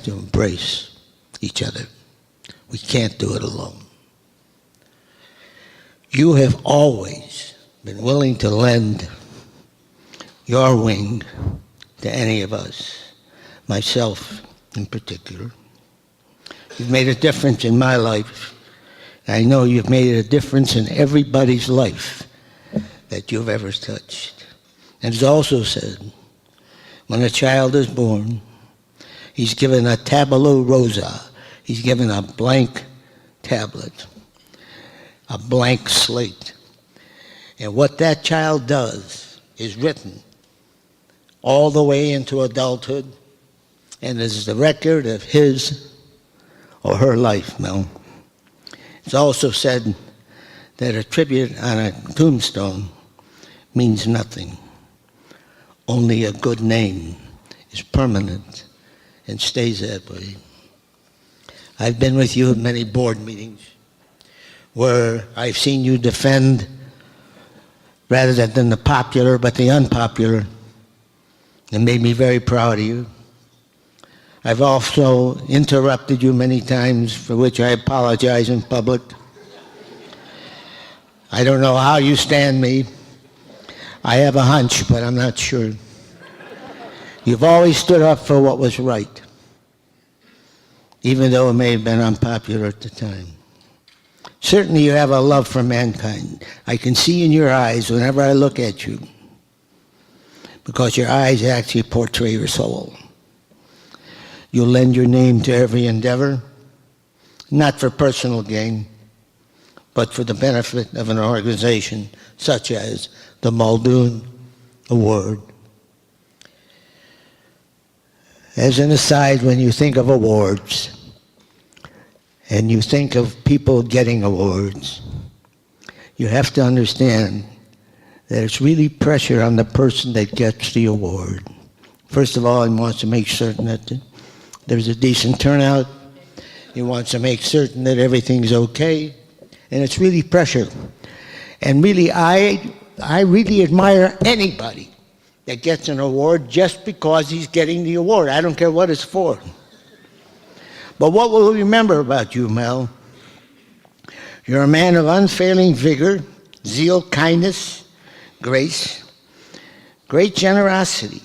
have to embrace each other. We can't do it alone. You have always been willing to lend your wing to any of us, myself in particular. You've made a difference in my life. I know you've made a difference in everybody's life that you've ever touched. And it's also said, when a child is born, he's given a tabula rasa. He's given a blank tablet, a blank slate. And what that child does is written all the way into adulthood and is the record of his or her life, Mel. It's also said that a tribute on a tombstone means nothing. Only a good name is permanent and stays that way. I've been with you at many board meetings where I've seen you defend, rather than the popular, but the unpopular. It made me very proud of you. I've also interrupted you many times, for which I apologize in public. I don't know how you stand me. I have a hunch, but I'm not sure. You've always stood up for what was right, even though it may have been unpopular at the time. Certainly you have a love for mankind. I can see in your eyes whenever I look at you, because your eyes actually portray your soul. You lend your name to every endeavor, not for personal gain, but for the benefit of an organization such as the Muldoon Award. As an aside, when you think of awards, and you think of people getting awards, you have to understand that it's really pressure on the person that gets the award. First of all, he wants to make certain that there's a decent turnout. He wants to make certain that everything's okay. And it's really pressure. And really, I really admire anybody that gets an award just because he's getting the award. I don't care what it's for. But what will we remember about you, Mel? You're a man of unfailing vigor, zeal, kindness, grace, great generosity,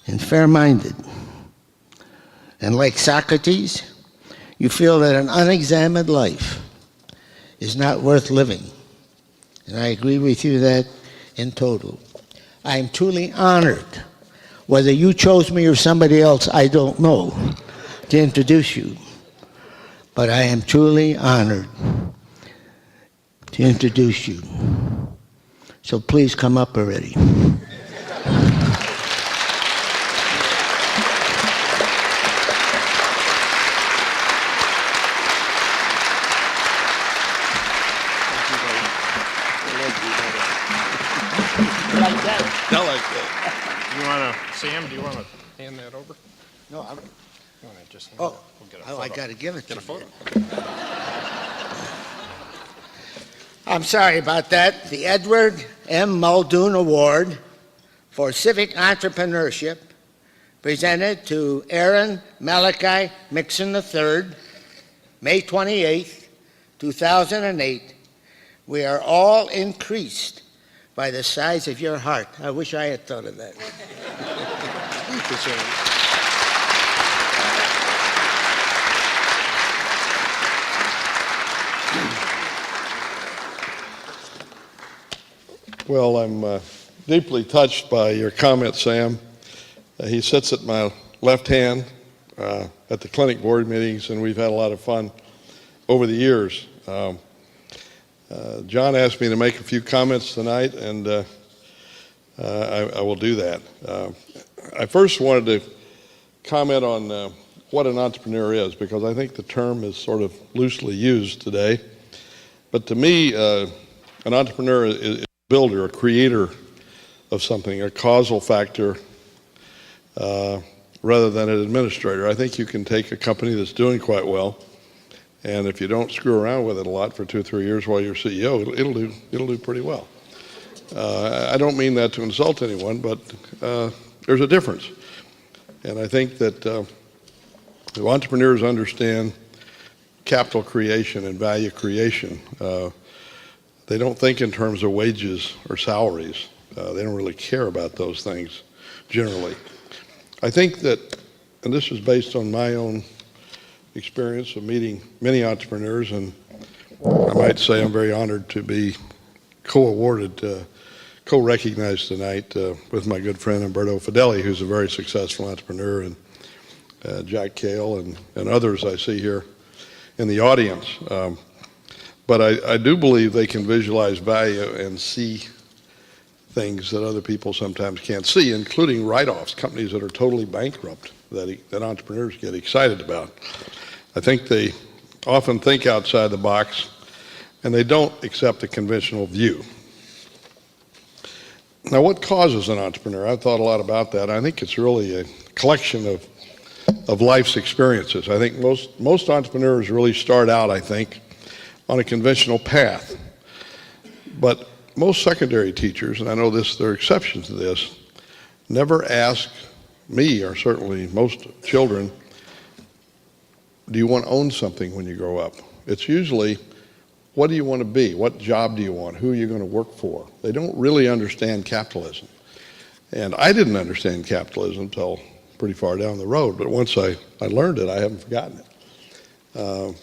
and fair-minded. And like Socrates, you feel that an unexamined life is not worth living. And I agree with you that in total. I am truly honored. Whether you chose me or somebody else, I don't know, to introduce you. But I am truly honored to introduce you. So please come up already. Not like that. You want to, Sam, do you want to hand that over? No, I'm... You want to just hand Oh, it? We'll get a photo. I got to give it to Get a you. photo. I'm sorry about that. The Edward M. Muldoon Award for Civic Entrepreneurship, presented to Aaron Malachi Mixon III, May 28th, 2008. We are all increased by the size of your heart. I wish I had thought of that. Well, I'm deeply touched by your comment, Sam. He sits at my left hand at the clinic board meetings, and we've had a lot of fun over the years. John asked me to make a few comments tonight, and I will do that. I first wanted to comment on what an entrepreneur is, because I think the term is sort of loosely used today. But to me, an entrepreneur is a builder, a creator of something, a causal factor, rather than an administrator. I think you can take a company that's doing quite well, and if you don't screw around with it a lot for 2 or 3 years while you're CEO, it'll do pretty well. I don't mean that to insult anyone, but there's a difference. And I think that Do entrepreneurs understand capital creation and value creation? They don't think in terms of wages or salaries. They don't really care about those things generally. I think that, and this is based on my own experience of meeting many entrepreneurs, and I might say I'm very honored to be co-awarded, co-recognized tonight with my good friend Umberto Fideli, who's a very successful entrepreneur, and Jack Cale and others I see here in the audience. But I do believe they can visualize value and see things that other people sometimes can't see, including write-offs, companies that are totally bankrupt that entrepreneurs get excited about. I think they often think outside the box, and they don't accept a conventional view. Now, what causes an entrepreneur? I've thought a lot about that. I think it's really a collection of life's experiences. I think most entrepreneurs really start out, I think, on a conventional path. But most secondary teachers, and I know there are exceptions to this, never ask me, or certainly most children, do you want to own something when you grow up? It's usually, what do you want to be? What job do you want? Who are you going to work for? They don't really understand capitalism. And I didn't understand capitalism until pretty far down the road, but once I learned it, I haven't forgotten it.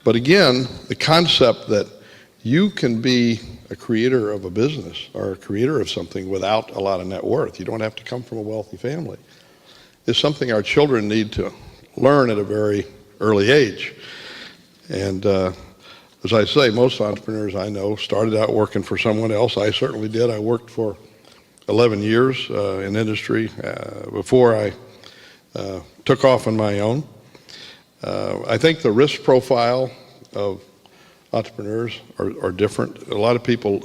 But again, the concept that you can be a creator of a business or a creator of something without a lot of net worth, you don't have to come from a wealthy family, is something our children need to learn at a very early age. And as I say, most entrepreneurs I know started out working for someone else. I certainly did. I worked for 11 years in industry before I took off on my own. I think the risk profile of entrepreneurs are different. A lot of people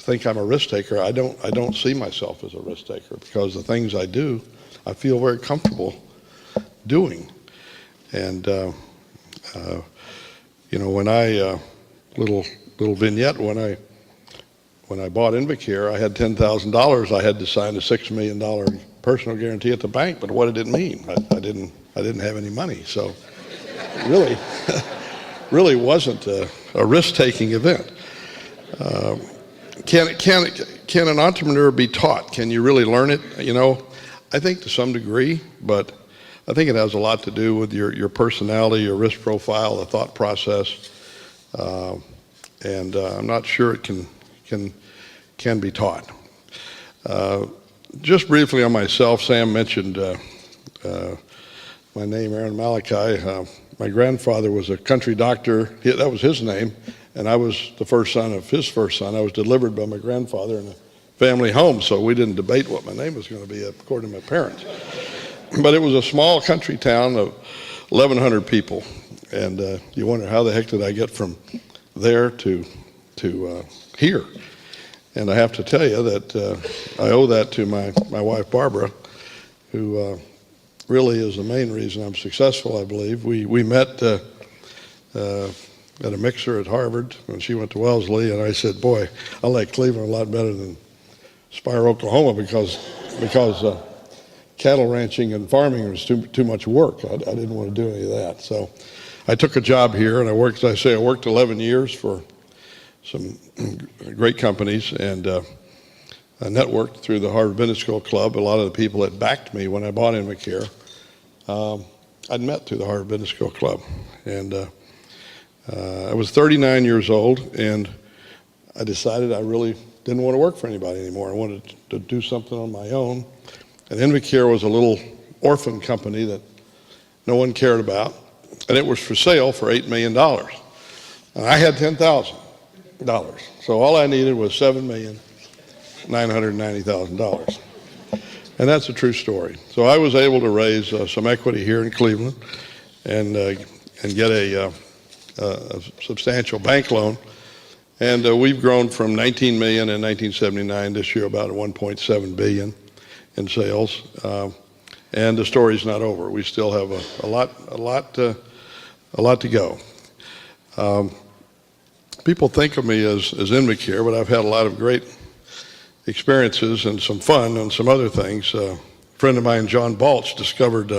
think I'm a risk taker. I don't see myself as a risk taker because the things I do, I feel very comfortable doing. And when I little vignette, when I bought Invacare, I had $10,000. I had to sign a $6 million personal guarantee at the bank. But what did it mean? I didn't have any money. So really wasn't a risk-taking event. Can an entrepreneur be taught? Can you really learn it? I think to some degree, but I think it has a lot to do with your personality, your risk profile, the thought process, and I'm not sure it can be taught. Just briefly on myself, Sam mentioned my name, Aaron Malachi. My grandfather was a country doctor. That was his name, and I was the first son of his first son. I was delivered by my grandfather in a family home, so we didn't debate what my name was going to be according to my parents. But it was a small country town of 1,100 people, and you wonder how the heck did I get from there to here? And I have to tell you that I owe that to my wife Barbara, who really is the main reason I'm successful, I believe. We met at a mixer at Harvard when she went to Wellesley, and I said, boy, I like Cleveland a lot better than Spire, Oklahoma, because cattle ranching and farming was too much work. I didn't want to do any of that. So I took a job here, and I worked 11 years for some great companies, and I networked through the Harvard Business School Club. A lot of the people that backed me when I bought Invacare, I'd met through the Harvard Business School Club. And I was 39 years old, and I decided I really didn't want to work for anybody anymore. I wanted to do something on my own. And Invacare was a little orphan company that no one cared about, and it was for sale for $8 million. And I had $10,000. So all I needed was $7,990,000. And that's a true story. So I was able to raise some equity here in Cleveland and get a substantial bank loan. And we've grown from 19 million in 1979 this year about 1.7 billion in sales. And the story's not over. We still have a lot to go. People think of me as Invacare, but I've had a lot of great experiences and some fun and some other things. A friend of mine, John Balch, discovered